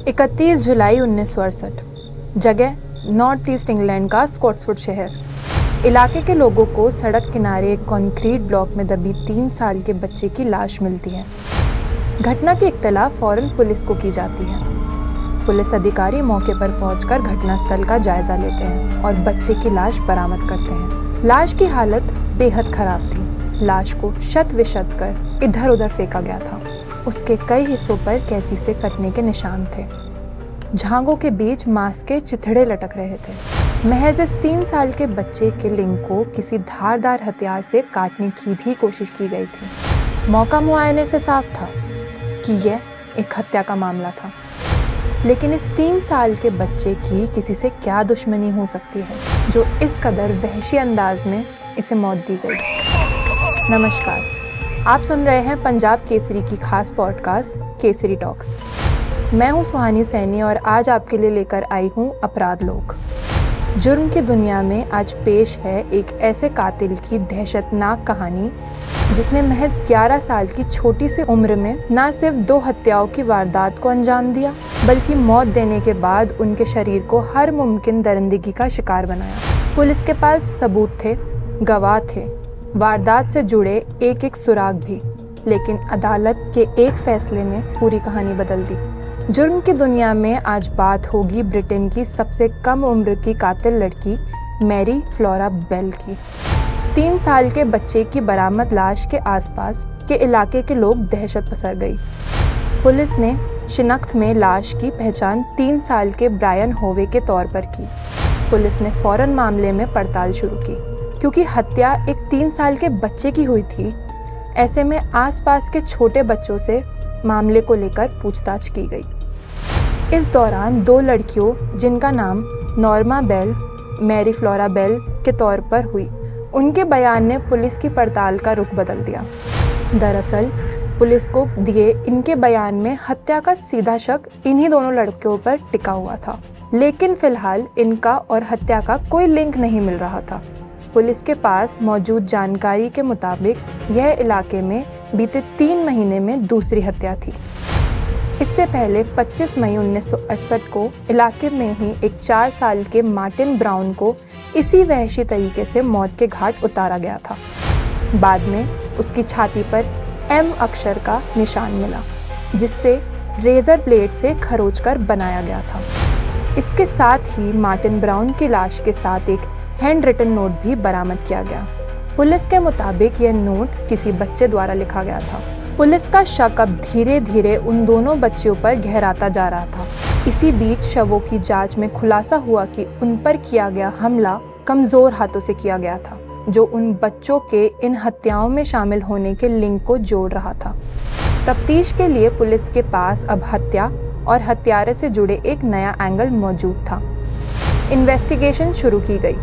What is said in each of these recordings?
31 जुलाई 1968। जगह north east England का स्कॉट्सवुड शहर। इलाके के लोगों को सड़क किनारे एक कंक्रीट ब्लॉक में दबी 3 साल के बच्चे की लाश मिलती है। घटना की इत्तला फौरन पुलिस को की जाती है। पुलिस अधिकारी मौके पर पहुंचकर घटनास्थल का जायजा लेते हैं और बच्चे की लाश बरामद करते हैं। लाश की हालत बेहद खराब थी। लाश को शत विशत कर इधर उधर फेंका गया था। उसके कई हिस्सों पर कैंची से कटने के निशान थे। झांगों के बीच मांस के चिथड़े लटक रहे थे। महज इस 3 साल के बच्चे के लिंग को किसी धारदार हथियार से काटने की भी कोशिश की गई थी। मौका मुआयने से साफ था कि यह एक हत्या का मामला था। लेकिन इस 3 साल के बच्चे की किसी से क्या दुश्मनी हो सकती है जो इस कदर वहशी अंदाज में इसे मौत दी गई। नमस्कार, आप सुन रहे हैं पंजाब केसरी की खास पॉडकास्ट केसरी टॉक्स। मैं हूं सुहानी सैनी और आज आपके लिए लेकर आई हूं अपराध लोक। जुर्म की दुनिया में आज पेश है एक ऐसे कातिल की दहशतनाक कहानी जिसने महज 11 साल की छोटी सी उम्र में न सिर्फ 2 हत्याओं की वारदात को अंजाम दिया, बल्कि मौत देने के बाद उनके शरीर को हर मुमकिन दरिंदगी का शिकार बनाया। पुलिस के पास सबूत थे, गवाह थे, वारदात से जुड़े एक सुराग भी, लेकिन अदालत के एक फैसले ने पूरी कहानी बदल दी। जुर्म की दुनिया में आज बात होगी ब्रिटेन की सबसे कम उम्र की कातिल लड़की मैरी फ्लोरा बेल की। 3 साल के बच्चे की बरामद लाश के आसपास के इलाके के लोग दहशत पसर गई। पुलिस ने शिनाख्त में लाश की पहचान 3 साल के ब्रायन होवे के तौर पर की। पुलिस ने फौरन मामले में पड़ताल शुरू की। क्योंकि हत्या एक 3 साल के बच्चे की हुई थी, ऐसे में आसपास के छोटे बच्चों से मामले को लेकर पूछताछ की गई। इस दौरान 2 लड़कियों जिनका नाम Norma Bell, Mary Flora Bell के तौर पर हुई, उनके बयान ने पुलिस की पड़ताल का रुख बदल दिया। दरअसल पुलिस को दिए इनके बयान में हत्या का सीधा शक इन्हीं दोनों लड़कियों पर टिका हुआ था, लेकिन फिलहाल इनका और हत्या का कोई लिंक नहीं मिल रहा था। पुलिस के पास मौजूद जानकारी के मुताबिक यह इलाके में बीते 3 महीने में दूसरी हत्या थी। इससे पहले 25 मई 1968 को इलाके में ही एक 4 साल के मार्टिन ब्राउन को इसी वहशी तरीके से मौत के घाट उतारा गया था। बाद में उसकी छाती पर M अक्षर का निशान मिला, जिससे रेजर ब्लेड से खरोंचकर बनाया गया था। इसके साथ ही मार्टिन ब्राउन की लाश के साथ एक हैंड रिटन नोट भी बरामद किया गया। पुलिस के मुताबिक यह नोट किसी बच्चे द्वारा लिखा गया था। पुलिस का शक अब धीरे धीरे उन दोनों बच्चियों पर गहराता जा रहा था। इसी बीच शवों की जांच में खुलासा हुआ कि उन पर किया गया हमला कमजोर हाथों से किया गया था, जो उन बच्चों के इन हत्याओं में शामिल होने के लिंक को जोड़ रहा था। तफ्तीश के लिए पुलिस के पास अब हत्या और हत्यारे से जुड़े एक नया एंगल मौजूद था। इन्वेस्टिगेशन शुरू की गई।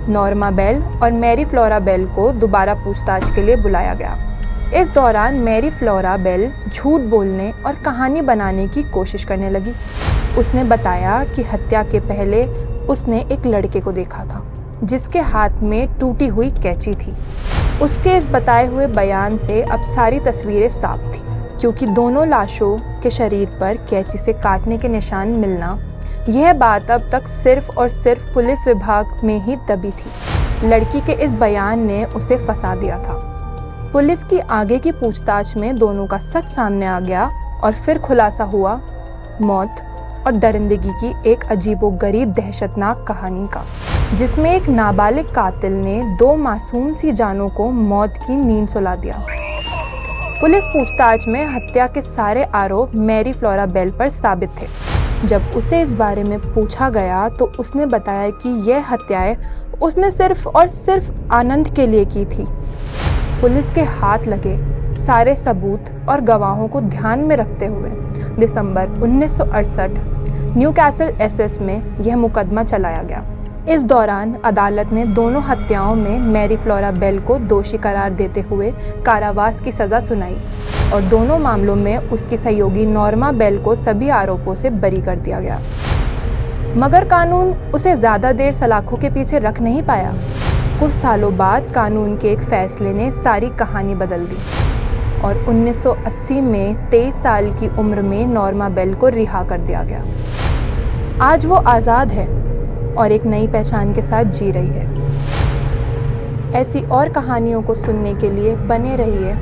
नॉर्मा बेल और मैरी फ्लोरा बेल को दोबारा पूछताछ के लिए बुलाया गया। इस दौरान मैरी फ्लोरा बेल झूठ बोलने और कहानी बनाने की कोशिश करने लगी। उसने बताया कि हत्या के पहले उसने एक लड़के को देखा था जिसके हाथ में टूटी हुई कैंची थी। उसके इस बताए हुए बयान से अब सारी तस्वीरें साफ थी, क्योंकि दोनों लाशों के शरीर पर कैंची से काटने के निशान मिलना, यह बात अब तक सिर्फ और सिर्फ पुलिस विभाग में ही दबी थी। लड़की के इस बयान ने उसे फंसा दिया था। पुलिस की आगे की पूछताछ में दोनों का सच सामने आ गया और फिर खुलासा हुआ मौत और दरिंदगी की एक अजीबोगरीब दहशतनाक कहानी का, जिसमें एक नाबालिग कातिल ने 2 मासूम सी जानों को मौत की नींद सुला दिया। पुलिस पूछताछ में हत्या के सारे आरोप मैरी फ्लोरा बेल पर साबित थे। जब उसे इस बारे में पूछा गया तो उसने बताया कि यह हत्याएं उसने सिर्फ और सिर्फ आनंद के लिए की थी। पुलिस के हाथ लगे सारे सबूत और गवाहों को ध्यान में रखते हुए दिसंबर 1968 न्यूकैसल एसेक्स में यह मुकदमा चलाया गया। इस दौरान अदालत ने दोनों हत्याओं में मैरी फ्लोरा बेल को दोषी करार देते हुए कारावास की सज़ा सुनाई और दोनों मामलों में उसकी सहयोगी नॉर्मा बेल को सभी आरोपों से बरी कर दिया गया। मगर कानून उसे ज़्यादा देर सलाखों के पीछे रख नहीं पाया। कुछ सालों बाद कानून के एक फैसले ने सारी कहानी बदल दी। और 1980 में 23 साल की उम्र में नॉर्मा बेल को रिहा कर दिया गया। आज वो आज़ाद है और एक नई पहचान के साथ जी रही है। ऐसी और कहानियों को सुनने के लिए बने रहिए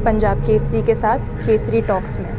पंजाब केसरी के साथ केसरी टॉक्स में।